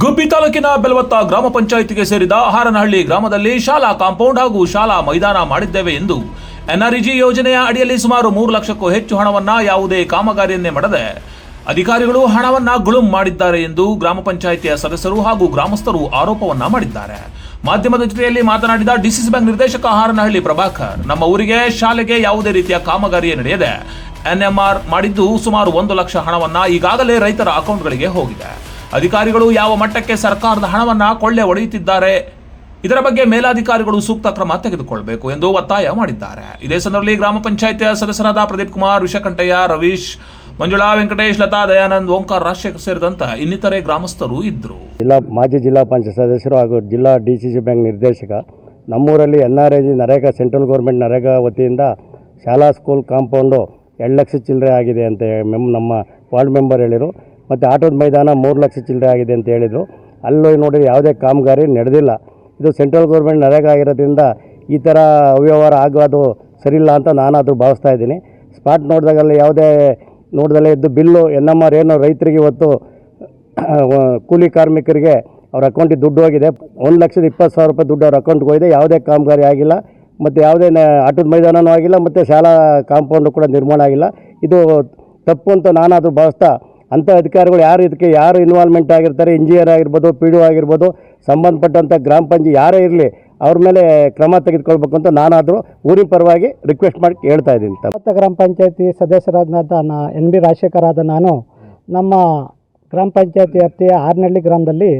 ಗುಬ್ಬಿ ತಾಲೂಕಿನ ಬೆಲವತ್ತ ಗ್ರಾಮ ಪಂಚಾಯಿತಿಗೆ ಸೇರಿದ ಹಾರನಹಳ್ಳಿ ಗ್ರಾಮದಲ್ಲಿ ಶಾಲಾ ಕಾಂಪೌಂಡ್ ಹಾಗೂ ಶಾಲಾ ಮೈದಾನ ಮಾಡಿದ್ದೇವೆ ಎಂದು ಎನ್ಆರ್ಇಜಿ ಯೋಜನೆಯ ಅಡಿಯಲ್ಲಿ ಸುಮಾರು 3 ಲಕ್ಷಕ್ಕೂ ಹೆಚ್ಚು ಹಣವನ್ನ ಯಾವುದೇ ಕಾಮಗಾರಿಯನ್ನೇ ಮಾಡದೆ ಅಧಿಕಾರಿಗಳು ಹಣವನ್ನ ಗುಳುಂ ಮಾಡಿದ್ದಾರೆ ಎಂದು ಗ್ರಾಮ ಪಂಚಾಯಿತಿಯ ಸದಸ್ಯರು ಹಾಗೂ ಗ್ರಾಮಸ್ಥರು ಆರೋಪವನ್ನ ಮಾಡಿದ್ದಾರೆ. ಮಾಧ್ಯಮದ ಜೊತೆಯಲ್ಲಿ ಮಾತನಾಡಿದ ಡಿಸಿಸಿ ಬ್ಯಾಂಕ್ ನಿರ್ದೇಶಕ ಹಾರನಹಳ್ಳಿ ಪ್ರಭಾಕರ್, ನಮ್ಮ ಊರಿಗೆ ಶಾಲೆಗೆ ಯಾವುದೇ ರೀತಿಯ ಕಾಮಗಾರಿಯೇ ನಡೆಯದೆ ಎನ್ಎಂಆರ್ ಮಾಡಿದ್ದು ಸುಮಾರು 1 ಲಕ್ಷ ಹಣವನ್ನ ಈಗಾಗಲೇ ರೈತರ ಅಕೌಂಟ್ಗಳಿಗೆ ಹೋಗಿದೆ. ಅಧಿಕಾರಿಗಳು ಯಾವ ಮಟ್ಟಕ್ಕೆ ಸರ್ಕಾರದ ಹಣವನ್ನ ಕೊಳ್ಳೆ ಹೊಡೆಯುತ್ತಿದ್ದಾರೆ, ಇದರ ಬಗ್ಗೆ ಮೇಲಾಧಿಕಾರಿಗಳು ಸೂಕ್ತ ಕ್ರಮ ತೆಗೆದುಕೊಳ್ಳಬೇಕು ಎಂದು ಒತ್ತಾಯ ಮಾಡಿದ್ದಾರೆ. ಇದೇ ಸಂದರ್ಭದಲ್ಲಿ ಗ್ರಾಮ ಪಂಚಾಯಿತಿಯ ಸದಸ್ಯರಾದ ಪ್ರದೀಪ್ ಕುಮಾರ್, ವಿಷಕಂಠಯ್ಯ, ರವೀಶ್, ಮಂಜುಳಾ, ವೆಂಕಟೇಶ್, ಲತಾ, ದಯಾನಂದ್, ಓಂಕಾರ, ರಾಜಶೇಖರ್ ಸೇರಿದಂತೆ ಇನ್ನಿತರೆ ಗ್ರಾಮಸ್ಥರು ಇದ್ದರು. ಮಾಜಿ ಜಿಲ್ಲಾ ಪಂಚಾಯತ್ ಸದಸ್ಯರು ಹಾಗೂ ಜಿಲ್ಲಾ ಡಿಸಿಸಿ ಬ್ಯಾಂಕ್ ನಿರ್ದೇಶಕ, ನಮ್ಮೂರಲ್ಲಿ NREG NREGA central government NREGA ವತಿಯಿಂದ ಶಾಲಾ ಸ್ಕೂಲ್ ಕಾಂಪೌಂಡು 2 ಲಕ್ಷ ಚಿಲ್ಲರೆ ಆಗಿದೆ ಅಂತ ನಮ್ಮ ವಾರ್ಡ್ ಮೆಂಬರ್ ಹೇಳಿದರು. ಮತ್ತು ಆಟೋದ ಮೈದಾನ 3 ಲಕ್ಷ ಚಿಲ್ಲರೆ ಆಗಿದೆ ಅಂತ ಹೇಳಿದರು. ಅಲ್ಲಿ ನೋಡಿದ್ರೆ ಯಾವುದೇ ಕಾಮಗಾರಿ ನಡೆದಿಲ್ಲ. ಇದು ಸೆಂಟ್ರಲ್ ಗೌರ್ಮೆಂಟ್ ನರೇಗಾ ಆಗಿರೋದ್ರಿಂದ ಈ ಥರ ಅವ್ಯವಹಾರ ಆಗೋದು ಸರಿಯಿಲ್ಲ ಅಂತ ನಾನಾದರೂ ಭಾವಿಸ್ತಾ ಇದ್ದೀನಿ. ಸ್ಪಾಟ್ ನೋಡಿದಾಗಲ್ಲಿ ಯಾವುದೇ ನೋಡ್ದಲ್ಲೇ ಇದ್ದು ಬಿಲ್ಲು ಎನ್ಎಂಆರ್ ಏನು ರೈತರಿಗೆ ಇವತ್ತು ಕೂಲಿ ಕಾರ್ಮಿಕರಿಗೆ ಅವ್ರ ಅಕೌಂಟಿಗೆ ದುಡ್ಡು ಹೋಗಿದೆ. 1,20,000 ರೂಪಾಯಿ ದುಡ್ಡು ಅವ್ರ ಅಕೌಂಟ್ಗೆ ಹೋಗಿದೆ. ಯಾವುದೇ ಕಾಮಗಾರಿ ಆಗಿಲ್ಲ, ಮತ್ತು ಯಾವುದೇ ಆಟದ ಮೈದಾನವೂ ಆಗಿಲ್ಲ, ಮತ್ತು ಶಾಲಾ ಕಾಂಪೌಂಡು ಕೂಡ ನಿರ್ಮಾಣ ಆಗಿಲ್ಲ. ಇದು ತಪ್ಪು ಅಂತ ನಾನಾದರೂ ಭಾವಿಸ್ತಾ, ಅಂಥ ಅಧಿಕಾರಿಗಳು ಯಾರು ಇನ್ವಾಲ್ವ್ಮೆಂಟ್ ಆಗಿರ್ತಾರೆ, ಇಂಜಿನಿಯರ್ ಆಗಿರ್ಬೋದು, PDO ಆಗಿರ್ಬೋದು, ಸಂಬಂಧಪಟ್ಟಂಥ ಗ್ರಾಮ ಪಂಚಾಯತ್ ಯಾರೇ ಇರಲಿ ಅವ್ರ ಮೇಲೆ ಕ್ರಮ ತೆಗೆದುಕೊಳ್ಬೇಕು ಅಂತ ನಾನಾದರೂ ಊರಿನ ಪರವಾಗಿ ರಿಕ್ವೆಸ್ಟ್ ಮಾಡಿ ಹೇಳ್ತಾ ಇದ್ದೀನಿ. ಗ್ರಾಮ ಪಂಚಾಯತಿ ಸದಸ್ಯರಾದ NB ರಾಜಶೇಖರ್ ಆದ ನಾನು ನಮ್ಮ ಗ್ರಾಮ ಪಂಚಾಯತಿ ವ್ಯಾಪ್ತಿಯ ಹಾರನಹಳ್ಳಿ ಗ್ರಾಮದಲ್ಲಿ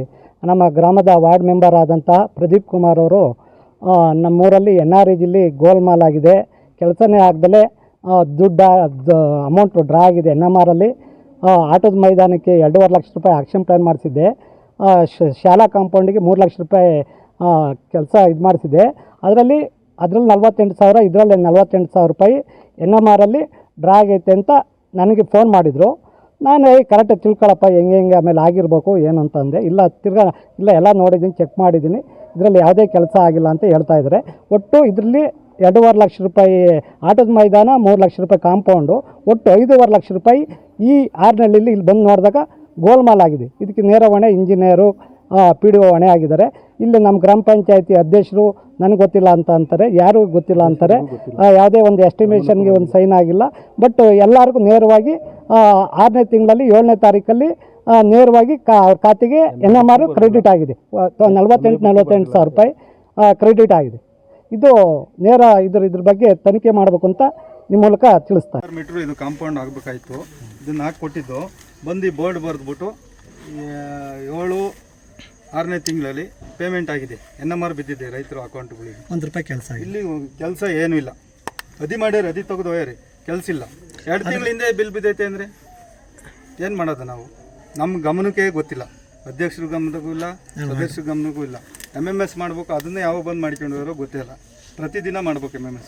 ನಮ್ಮ ಗ್ರಾಮದ ವಾರ್ಡ್ ಮೆಂಬರ್ ಆದಂಥ ಪ್ರದೀಪ್ ಕುಮಾರ್ ಅವರು ನಮ್ಮೂರಲ್ಲಿ NREGಲಿ ಗೋಲ್ಮಾಲ್ ಆಗಿದೆ, ಕೆಲಸನೇ ಆಗದಲೇ ದುಡ್ಡು ಅಮೌಂಟ್ ಡ್ರಾ ಆಗಿದೆ. NMRಲ್ಲಿ ಆಟೋದ ಮೈದಾನಕ್ಕೆ 2.5 ಲಕ್ಷ ರೂಪಾಯಿ ಆಕ್ಷನ್ ಪ್ಲ್ಯಾನ್ ಮಾಡಿಸಿದ್ದೆ. ಶಾಲಾ ಕಾಂಪೌಂಡಿಗೆ 3 ಲಕ್ಷ ರೂಪಾಯಿ ಕೆಲಸ ಮಾಡಿಸಿದೆ. ಅದರಲ್ಲಿ 48,000, ಇದರಲ್ಲಿ 48,000 ರೂಪಾಯಿ NMRಲ್ಲಿ ಡ್ರಾ ಆಗೈತೆ ಅಂತ ನನಗೆ ಫೋನ್ ಮಾಡಿದರು. ನಾನು ಕರೆಕ್ಟಾಗಿ ತಿಳ್ಕೊಳ್ಳಪ್ಪ ಹೆಂಗೆ ಆಮೇಲೆ ಆಗಿರ್ಬೇಕು ಏನು ಅಂತಂದೆ. ಇಲ್ಲ ಎಲ್ಲ ನೋಡಿದ್ದೀನಿ, ಚೆಕ್ ಮಾಡಿದ್ದೀನಿ, ಇದರಲ್ಲಿ ಯಾವುದೇ ಕೆಲಸ ಆಗಿಲ್ಲ ಅಂತ ಹೇಳ್ತಾ ಇದ್ದಾರೆ. ಒಟ್ಟು ಇದರಲ್ಲಿ 2.5 ಲಕ್ಷ ರೂಪಾಯಿ ಆಟೋದ ಮೈದಾನ, 3 ಲಕ್ಷ ರೂಪಾಯಿ ಕಾಂಪೌಂಡು, ಒಟ್ಟು 5.5 ಲಕ್ಷ ರೂಪಾಯಿ ಈ ಹಾರನಹಳ್ಳಿಲಿ ಇಲ್ಲಿ ಬಂದು ನೋಡಿದಾಗ ಗೋಲ್ಮಾಲ್ ಆಗಿದೆ. ಇದಕ್ಕೆ ನೇರ ಹೊಣೆ ಇಂಜಿನಿಯರು, PDO ಹೊಣೆ ಆಗಿದ್ದಾರೆ. ಇಲ್ಲಿ ನಮ್ಮ ಗ್ರಾಮ ಪಂಚಾಯತಿ ಅಧ್ಯಕ್ಷರು ನನಗೆ ಗೊತ್ತಿಲ್ಲ ಅಂತ ಅಂತಾರೆ, ಯಾರೂ ಗೊತ್ತಿಲ್ಲ ಅಂತಾರೆ. ಯಾವುದೇ ಒಂದು ಎಸ್ಟಿಮೇಷನ್ಗೆ ಒಂದು ಸೈನ್ ಆಗಿಲ್ಲ. ಬಟ್ ಎಲ್ಲರಿಗೂ ನೇರವಾಗಿ 6ನೇ ತಿಂಗಳಲ್ಲಿ 7ನೇ ತಾರೀಕಲ್ಲಿ ನೇರವಾಗಿ ಅವ್ರ ಖಾತೆಗೆ NMR ಕ್ರೆಡಿಟ್ ಆಗಿದೆ. 48,000 ರೂಪಾಯಿ ಕ್ರೆಡಿಟ್ ಆಗಿದೆ. ಇದು ನೇರ ಇದ್ರ ಬಗ್ಗೆ ತನಿಖೆ ಮಾಡಬೇಕು ಅಂತ ನಿಮ್ಮ ಮೂಲಕ ತಿಳಿಸ್ತಾರೆ. ಮೀಟ್ರು ಇದು ಕಾಂಪೌಂಡ್ ಆಗಬೇಕಾಯ್ತು. ಇದನ್ನು ಹಾಕಿ ಕೊಟ್ಟಿದ್ದು ಬಂದು ಬೋರ್ಡ್ ಬರೆದ್ಬಿಟ್ಟು 7-6ನೇ ತಿಂಗಳಲ್ಲಿ ಪೇಮೆಂಟ್ ಆಗಿದೆ. NMR ಬಿದ್ದಿದೆ ರೈತರ ಅಕೌಂಟ್ಗಳಿಗೆ. ₹1 ಕೆಲಸ ಇಲ್ಲಿ ಕೆಲಸ ಏನೂ ಇಲ್ಲ. ಅದಿ ಮಾಡ್ಯಾರ, ಅದಿ ತೆಗೆದು ಹೋಗ್ಯಾರಿ, ಕೆಲಸ ಇಲ್ಲ. 2 ತಿಂಗಳ ಹಿಂದೆ ಬಿಲ್ ಬಿದ್ದೈತೆ ಅಂದರೆ ಏನು ಮಾಡೋದು ನಾವು? ನಮ್ಮ ಗಮನಕ್ಕೆ ಗೊತ್ತಿಲ್ಲ, ಅಧ್ಯಕ್ಷರ ಗಮನಕ್ಕೂ ಇಲ್ಲ, ಸದಸ್ಯರ ಗಮನಕ್ಕೂ ಇಲ್ಲ. MMS ಮಾಡಬೇಕು, ಅದನ್ನೇ ಯಾವಾಗ ಬಂದು ಮಾಡ್ಕೊಂಡು ಹೋಗೋರೋ ಗೊತ್ತಿಲ್ಲ. ಪ್ರತಿದಿನ ಮಾಡ್ಬೇಕು MMS.